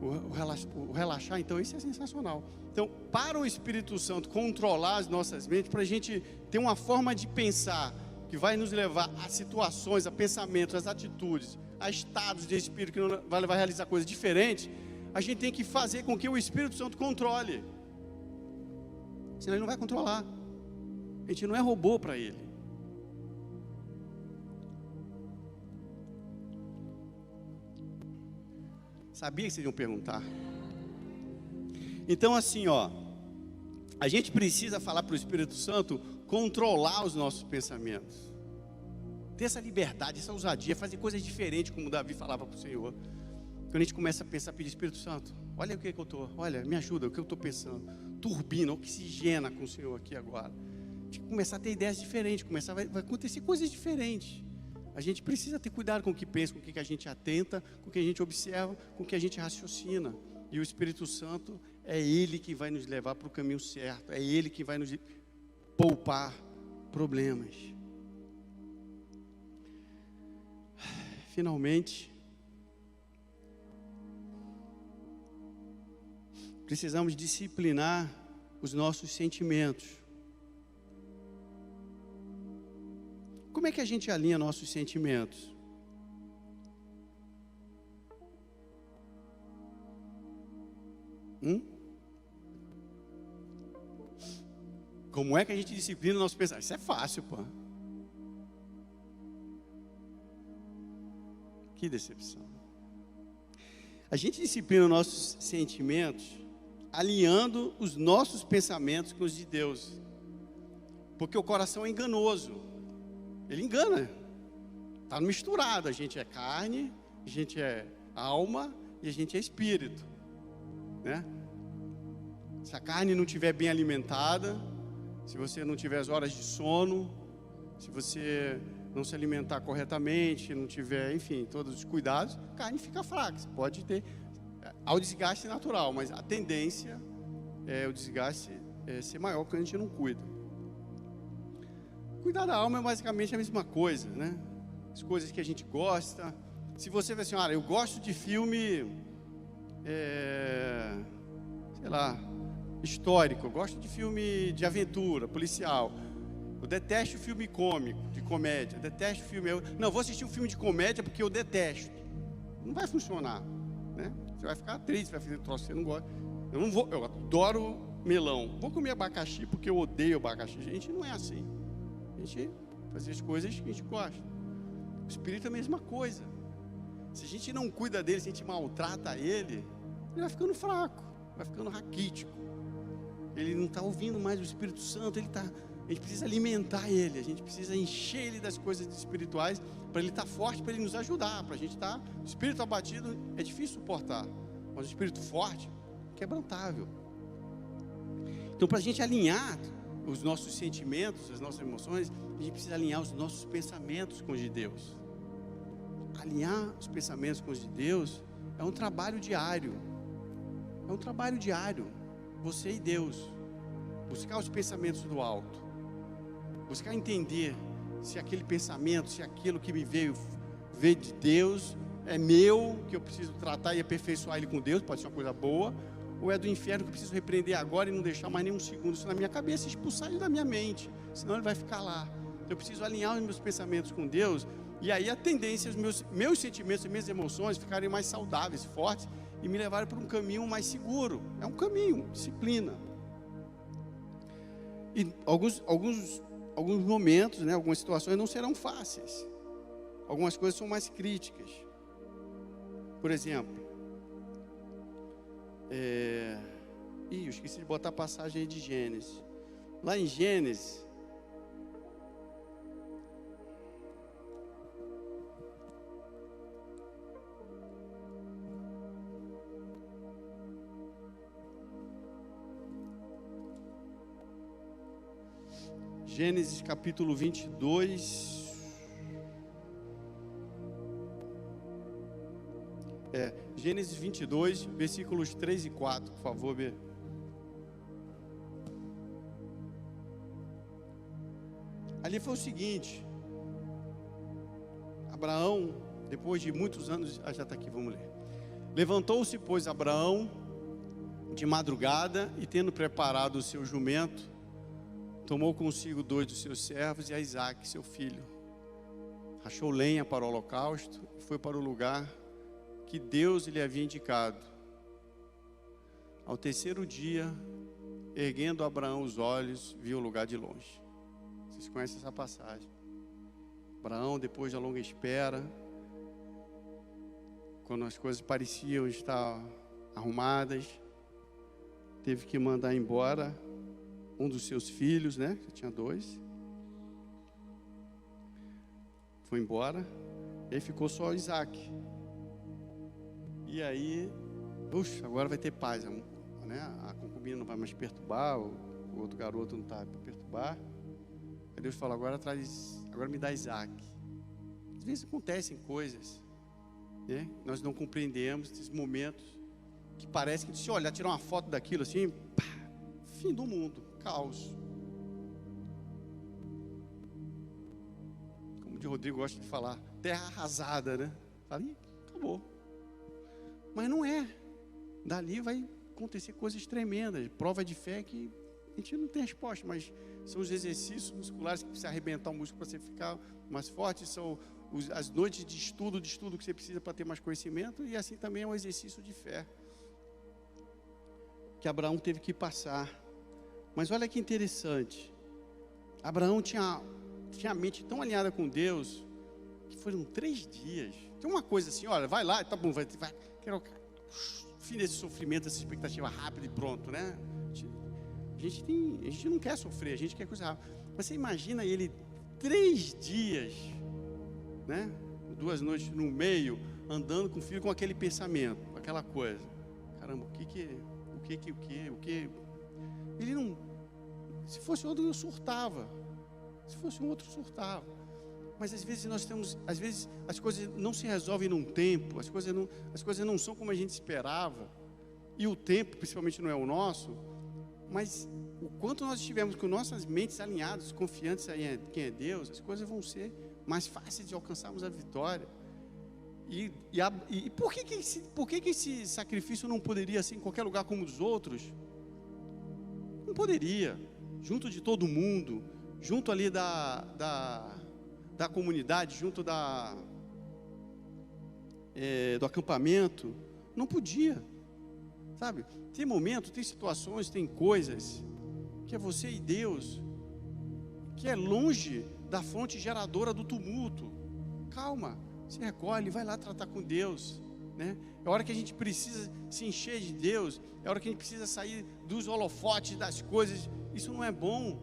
[SPEAKER 1] O relaxar, então, isso é sensacional. Então, para o Espírito Santo controlar as nossas mentes, para a gente ter uma forma de pensar que vai nos levar a situações, a pensamentos, a atitudes, a estados de espírito que vai levar a realizar coisas diferentes, a gente tem que fazer com que o Espírito Santo controle. Senão ele não vai controlar. A gente não é robô para ele. Sabia que vocês iam perguntar? Então assim, a gente precisa falar para o Espírito Santo controlar os nossos pensamentos. Ter essa liberdade, essa ousadia, fazer coisas diferentes, como Davi falava para o Senhor. Quando a gente começa a pensar, pedir Espírito Santo, olha o que eu estou, olha, me ajuda, o que eu estou pensando. Turbina, oxigena com o Senhor aqui agora. A gente começar a ter ideias diferentes, vai acontecer coisas diferentes. A gente precisa ter cuidado com o que pensa, com o que a gente atenta, com o que a gente observa, com o que a gente raciocina. E o Espírito Santo é Ele que vai nos levar para o caminho certo, é Ele que vai nos poupar problemas. Finalmente, precisamos disciplinar os nossos sentimentos. Como é que a gente alinha nossos sentimentos? Como é que a gente disciplina o nosso pensamento? Isso é fácil, pô. Que decepção. A gente disciplina os nossos sentimentos alinhando os nossos pensamentos com os de Deus. Porque o coração é enganoso. Ele engana. Está misturado. A gente é carne, a gente é alma e a gente é espírito, né? Se a carne não estiver bem alimentada, se você não tiver as horas de sono, se você não se alimentar corretamente, não tiver, enfim, todos os cuidados, a carne fica fraca. Você pode ter ao desgaste natural, mas a tendência é o desgaste ser maior quando a gente não cuida. Cuidar da alma é basicamente a mesma coisa, né? As coisas que a gente gosta. Se você vê assim, eu gosto de filme, sei lá, histórico, eu gosto de filme de aventura, policial. Eu detesto filme cômico, de comédia. Eu detesto filme. Não, vou assistir um filme de comédia porque eu detesto. Não vai funcionar, né? Você vai ficar triste, vai fazer troço que você não gosta. Eu adoro melão. Vou comer abacaxi porque eu odeio abacaxi. Gente, não é assim. A gente faz as coisas que a gente gosta. O espírito é a mesma coisa. Se a gente não cuida dele, se a gente maltrata ele vai ficando fraco, vai ficando raquítico. Ele não está ouvindo mais o Espírito Santo, a gente precisa alimentar ele, a gente precisa encher ele das coisas espirituais, para ele estar forte, para ele nos ajudar, para a gente estar. O espírito abatido é difícil suportar, mas o espírito forte, quebrantável. Então, para a gente alinhar os nossos sentimentos, as nossas emoções, a gente precisa alinhar os nossos pensamentos com os de Deus. Alinhar os pensamentos com os de Deus é um trabalho diário. É um trabalho diário. Você e Deus. Buscar os pensamentos do alto. Buscar entender se aquele pensamento, se aquilo que me veio de Deus é meu, que eu preciso tratar e aperfeiçoar ele com Deus, pode ser uma coisa boa, ou é do inferno que eu preciso repreender agora e não deixar mais nenhum segundo isso na minha cabeça e expulsar ele da minha mente, senão ele vai ficar lá. Eu preciso alinhar os meus pensamentos com Deus, e aí a tendência, os meus sentimentos e minhas emoções ficarem mais saudáveis, fortes, e me levarem para um caminho mais seguro. É um caminho, disciplina. E alguns momentos, né, algumas situações não serão fáceis. Algumas coisas são mais críticas. Por exemplo, eu esqueci de botar a passagem aí de Gênesis. Lá em Gênesis, Gênesis capítulo 22. Gênesis 22, versículos 3 e 4, por favor, B. Ali foi o seguinte: Abraão, depois de muitos anos, já está aqui, vamos ler. Levantou-se, pois, Abraão de madrugada, e tendo preparado o seu jumento, tomou consigo 2 dos seus servos e a Isaque, seu filho. Rachou lenha para o holocausto e foi para o lugar que Deus lhe havia indicado. Ao terceiro dia, erguendo Abraão os olhos, viu o lugar de longe. Vocês conhecem essa passagem? Abraão, depois da longa espera, quando as coisas pareciam estar arrumadas, teve que mandar embora um dos seus filhos, né? Já tinha 2. Foi embora. E aí ficou só Isaque. E aí, puxa, agora vai ter paz, né? A concubina não vai mais perturbar, o outro garoto não está para perturbar. Aí Deus fala, agora me dá Isaque. Às vezes acontecem coisas, né? Nós não compreendemos esses momentos que parece que se olhar, tirar uma foto daquilo assim, pá, fim do mundo, caos. Como o Rodrigo gosta de falar, terra arrasada, né? Ali, acabou. Mas não é. Dali vai acontecer coisas tremendas, prova de fé que a gente não tem resposta, mas são os exercícios musculares que precisa arrebentar o músculo para você ficar mais forte, são as noites de estudo que você precisa para ter mais conhecimento, e assim também é um exercício de fé que Abraão teve que passar. Mas olha que interessante, Abraão tinha a mente tão alinhada com Deus, que foram 3 dias, tem uma coisa assim, olha, vai lá, tá bom, vai quero fim desse sofrimento, dessa expectativa rápida e pronto, né? A gente não quer sofrer, a gente quer coisa rápida. Mas você imagina ele 3 dias, né? 2 noites no meio, andando com o filho com aquele pensamento, com aquela coisa. Caramba, o que? Ele não. Se fosse outro, eu surtava. Se fosse um outro, surtava. Mas às vezes as coisas não se resolvem num tempo, as coisas não são como a gente esperava, e o tempo principalmente não é o nosso, mas o quanto nós estivermos com nossas mentes alinhadas, confiantes em quem é Deus, as coisas vão ser mais fáceis de alcançarmos a vitória. E por que esse sacrifício não poderia ser em qualquer lugar como os outros? Não poderia, junto de todo mundo, junto ali da comunidade, junto do acampamento, não podia, sabe? Tem momentos, tem situações, tem coisas que é você e Deus, que é longe da fonte geradora do tumulto. Calma, se recolhe, vai lá tratar com Deus, né? É a hora que a gente precisa se encher de Deus, é a hora que a gente precisa sair dos holofotes das coisas. Isso não é bom.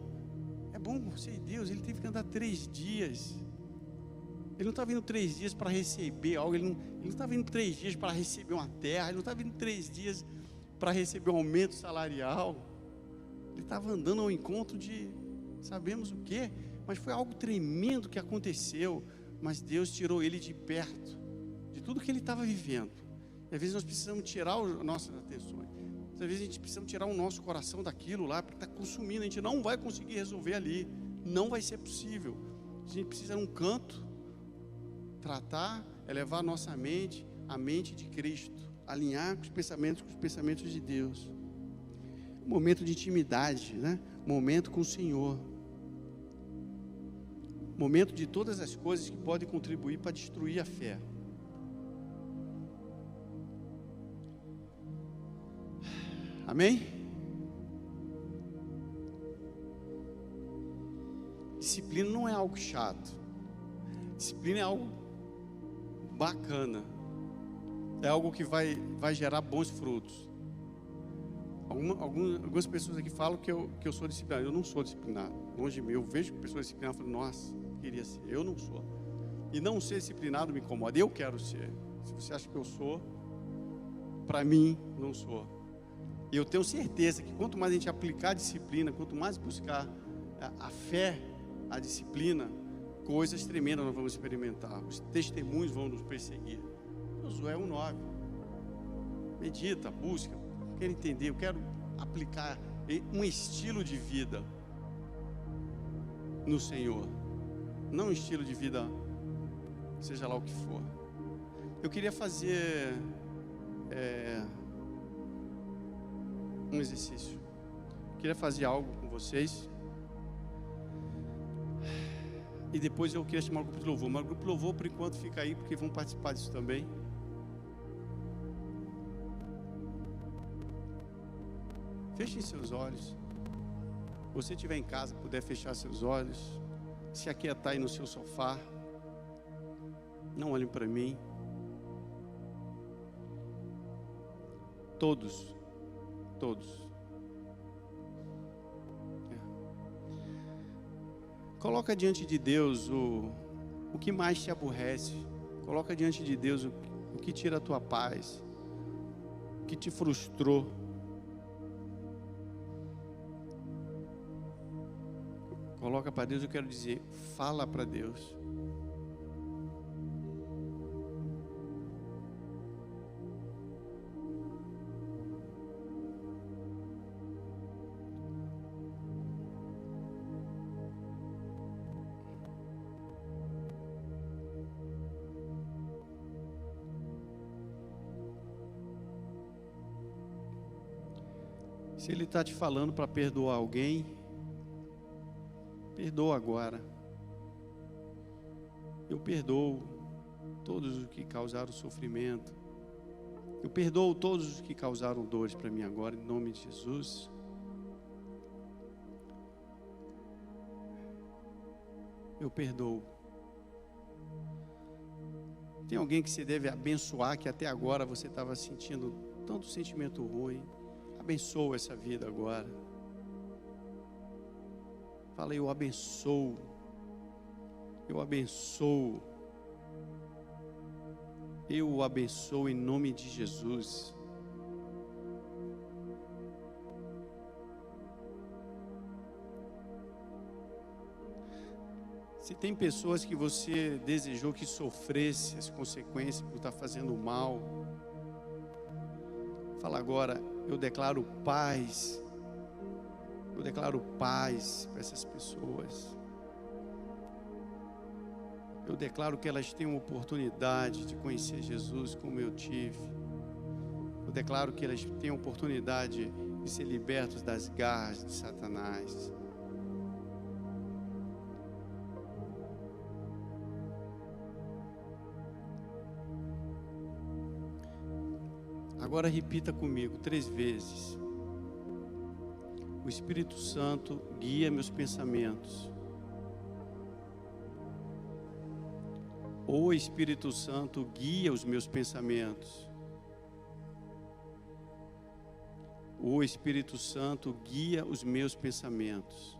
[SPEAKER 1] É bom você e Deus. Ele teve que andar 3 dias. Ele não está vindo 3 dias para receber algo, ele não está vindo 3 dias para receber uma terra, ele não está vindo 3 dias para receber um aumento salarial. Ele estava andando ao encontro de, sabemos o que, mas foi algo tremendo que aconteceu, mas Deus tirou ele de perto, de tudo que ele estava vivendo. E às vezes nós precisamos tirar as nossas atenções, às vezes a gente precisa tirar o nosso coração daquilo lá, porque está consumindo, a gente não vai conseguir resolver ali, não vai ser possível. A gente precisa de um canto, tratar, elevar nossa mente, a mente de Cristo, alinhar com os pensamentos de Deus. Momento de intimidade, né? Momento com o Senhor. Momento de todas as coisas que podem contribuir para destruir a fé. Amém? Disciplina não é algo chato. Disciplina é algo bacana. É algo que vai gerar bons frutos. Algumas pessoas aqui falam que eu sou disciplinado. Eu não sou disciplinado. Longe de mim. Eu vejo pessoas disciplinadas e falo, nossa, queria ser. Eu não sou. E não ser disciplinado me incomoda. Eu quero ser. Se você acha que eu sou, para mim, não sou. E eu tenho certeza que quanto mais a gente aplicar a disciplina, quanto mais buscar a fé, a disciplina, coisas tremendas nós vamos experimentar. Os testemunhos vão nos perseguir. Josué 1:9. Medita, busca. Quero entender, eu quero aplicar um estilo de vida no Senhor. Não um estilo de vida, seja lá o que for. Eu queria fazer um exercício. Eu queria fazer algo com vocês. E depois eu queria chamar o grupo de louvor. Mas o grupo de louvor, por enquanto, fica aí, porque vão participar disso também. Fechem seus olhos. Se você estiver em casa, puder fechar seus olhos, se aquietar aí no seu sofá. Não olhem para mim. Todos. Coloca diante de Deus o que mais te aborrece. Coloca diante de Deus o que tira a tua paz, o que te frustrou. Coloca para Deus, eu quero dizer, fala para Deus. Se Ele está te falando para perdoar alguém, perdoa agora. Eu perdoo todos os que causaram sofrimento. Eu perdoo todos os que causaram dores para mim agora, em nome de Jesus. Eu perdoo. Tem alguém que você deve abençoar, que até agora você estava sentindo tanto sentimento ruim. Abençoa essa vida agora. Fala, eu abençoo. Eu abençoo. Eu o abençoo em nome de Jesus. Se tem pessoas que você desejou que sofresse as consequências por estar fazendo mal, fala agora, eu declaro paz. Eu declaro paz para essas pessoas. Eu declaro que elas tenham oportunidade de conhecer Jesus como eu tive. Eu declaro que elas tenham oportunidade de ser libertos das garras de Satanás. Agora repita comigo 3 vezes. O Espírito Santo guia meus pensamentos. O Espírito Santo guia os meus pensamentos. O Espírito Santo guia os meus pensamentos.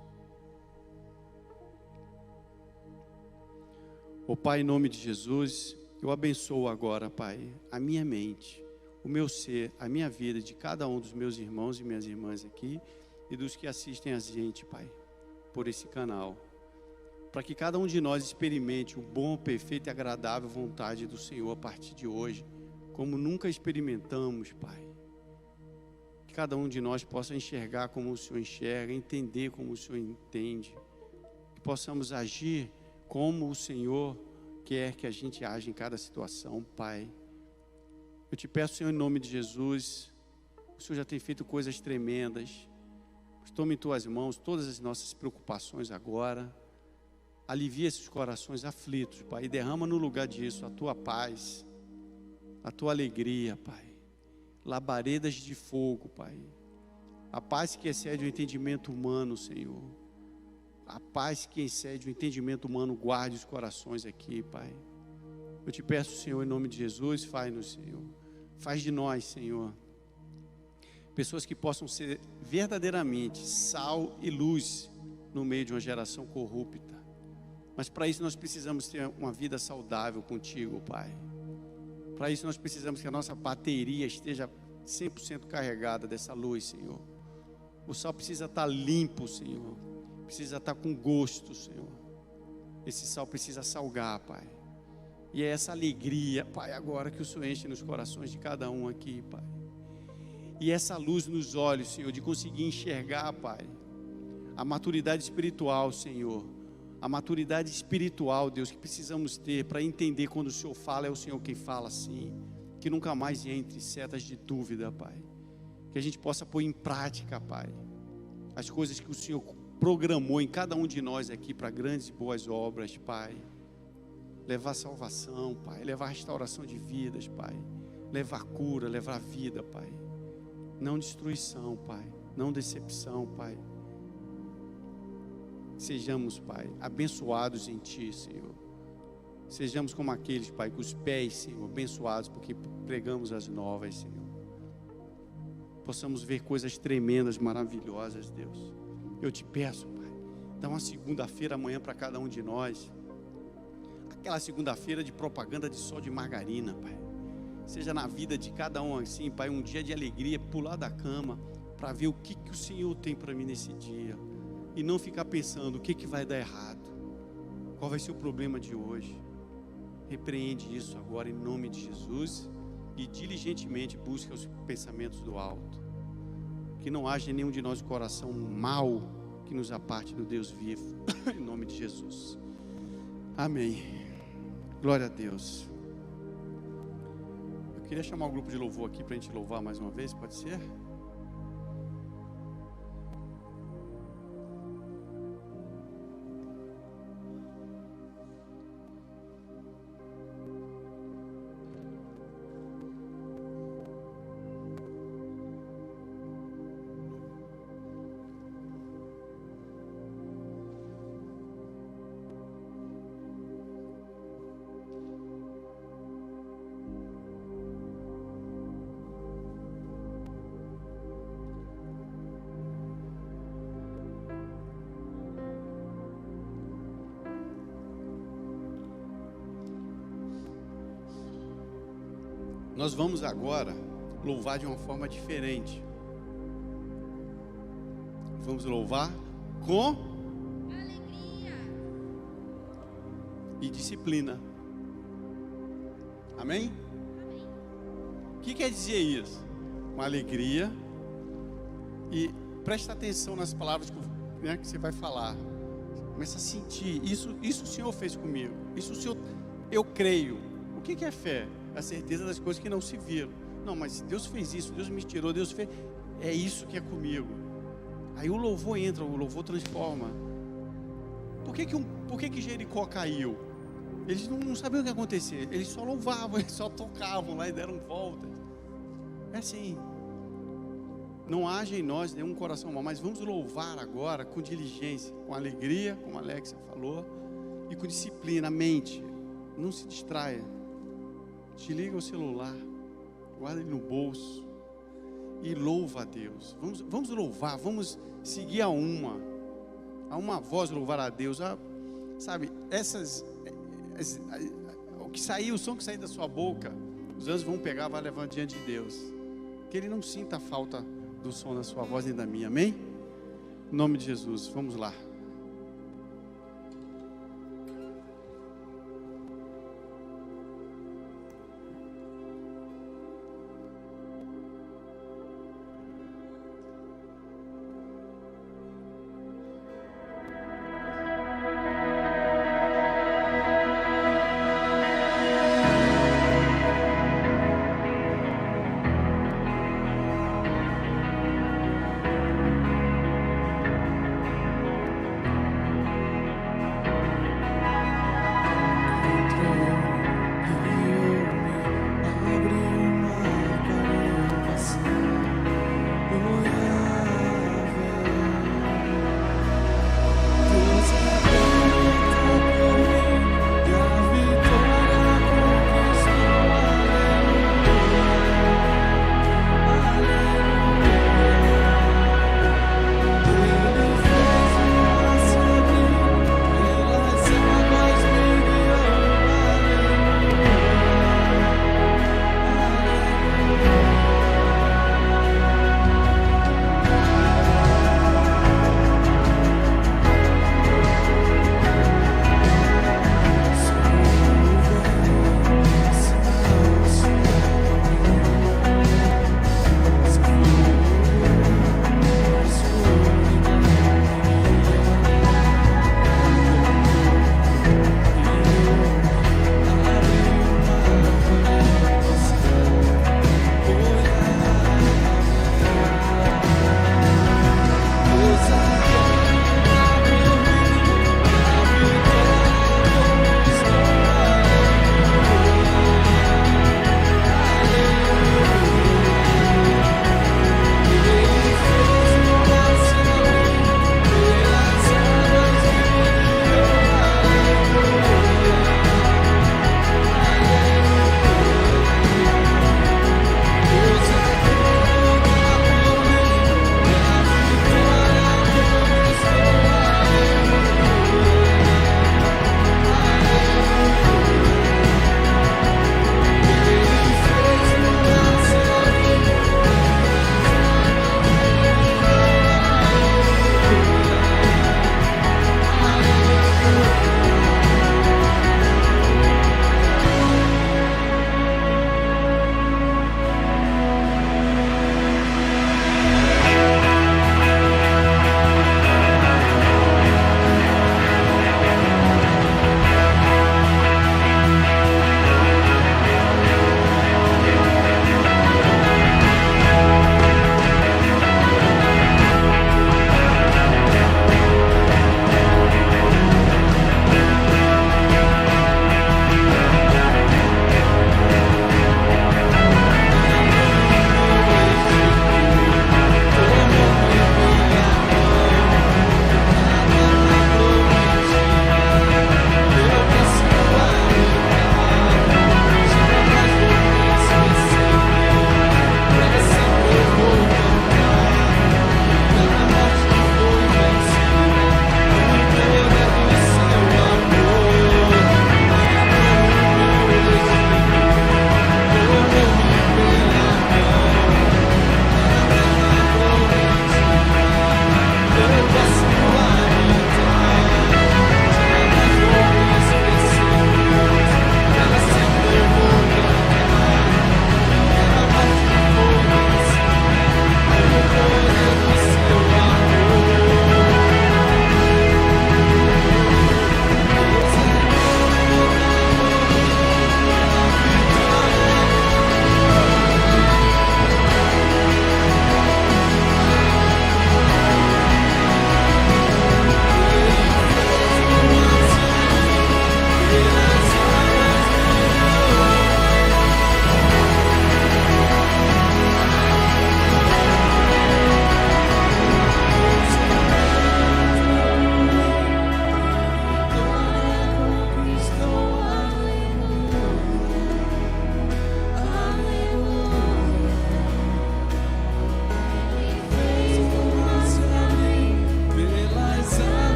[SPEAKER 1] Ó Pai, em nome de Jesus, eu abençoo agora, Pai, a minha mente, o meu ser, a minha vida, de cada um dos meus irmãos e minhas irmãs aqui, e dos que assistem a gente, Pai, por esse canal, para que cada um de nós experimente o bom, perfeito e agradável vontade do Senhor a partir de hoje, como nunca experimentamos, Pai. Que cada um de nós possa enxergar como o Senhor enxerga, entender como o Senhor entende, que possamos agir como o Senhor quer que a gente age em cada situação, Pai. Eu te peço, Senhor, em nome de Jesus, o Senhor já tem feito coisas tremendas. Tome em tuas mãos todas as nossas preocupações agora. Alivia esses corações aflitos, Pai, e derrama no lugar disso a tua paz, a tua alegria, Pai. Labaredas de fogo, Pai. A paz que excede o entendimento humano, Senhor. A paz que excede o entendimento humano, guarde os corações aqui, Pai. Eu te peço, Senhor, em nome de Jesus, faz-nos, Senhor. Faz de nós, Senhor, pessoas que possam ser verdadeiramente sal e luz no meio de uma geração corrupta. Mas para isso nós precisamos ter uma vida saudável contigo, Pai. Para isso nós precisamos que a nossa bateria esteja 100% carregada dessa luz, Senhor. O sal precisa estar limpo, Senhor. Precisa estar com gosto, Senhor. Esse sal precisa salgar, Pai. E é essa alegria, Pai, agora que o Senhor enche nos corações de cada um aqui, Pai. E essa luz nos olhos, Senhor, de conseguir enxergar, Pai, a maturidade espiritual, Senhor. A maturidade espiritual, Deus, que precisamos ter para entender quando o Senhor fala, é o Senhor quem fala, sim. Que nunca mais entre setas de dúvida, Pai. Que a gente possa pôr em prática, Pai, as coisas que o Senhor programou em cada um de nós aqui para grandes e boas obras, Pai. Levar salvação, Pai. Levar restauração de vidas, Pai. Levar cura, levar vida, Pai. Não destruição, Pai. Não decepção, Pai. Sejamos, Pai, abençoados em Ti, Senhor. Sejamos como aqueles, Pai, com os pés, Senhor, abençoados, porque pregamos as novas, Senhor. Possamos ver coisas tremendas, maravilhosas, Deus. Eu te peço, Pai, dá uma segunda-feira amanhã para cada um de nós. Aquela segunda-feira de propaganda de sol de margarina, Pai. Seja na vida de cada um assim, Pai, um dia de alegria, pular da cama, para ver o que o Senhor tem para mim nesse dia. E não ficar pensando o que vai dar errado. Qual vai ser o problema de hoje. Repreende isso agora em nome de Jesus. E diligentemente busca os pensamentos do alto. Que não haja em nenhum de nós o coração mau que nos aparte do Deus vivo. Em nome de Jesus. Amém. Glória a Deus. Eu queria chamar o grupo de louvor aqui para a gente louvar mais uma vez, pode ser? Nós vamos agora louvar de uma forma diferente. Vamos louvar com
[SPEAKER 2] alegria
[SPEAKER 1] e disciplina. Amém? O que quer dizer isso? Com alegria. E presta atenção nas palavras que você vai falar. Começa a sentir. Isso o Senhor fez comigo. Isso o Senhor, eu creio. O que é fé? A certeza das coisas que não se viram. Não, mas Deus fez isso, Deus me tirou, Deus fez. É isso que é comigo. Aí o louvor entra, o louvor transforma. Por que Jericó caiu? Eles não sabiam o que ia acontecer. Eles só louvavam, eles só tocavam lá e deram voltas. É assim. Não haja em nós nenhum coração mau, mas vamos louvar agora com diligência, com alegria, como a Alexia falou, e com disciplina, a mente. Não se distraia. Desliga o celular, guarda ele no bolso e louva a Deus. Vamos louvar, vamos seguir a uma voz louvar a Deus. Sabe, o som que sair da sua boca, os anjos vão pegar, vai levar diante de Deus. Que Ele não sinta a falta do som da sua voz nem da minha, amém? Em nome de Jesus, vamos lá.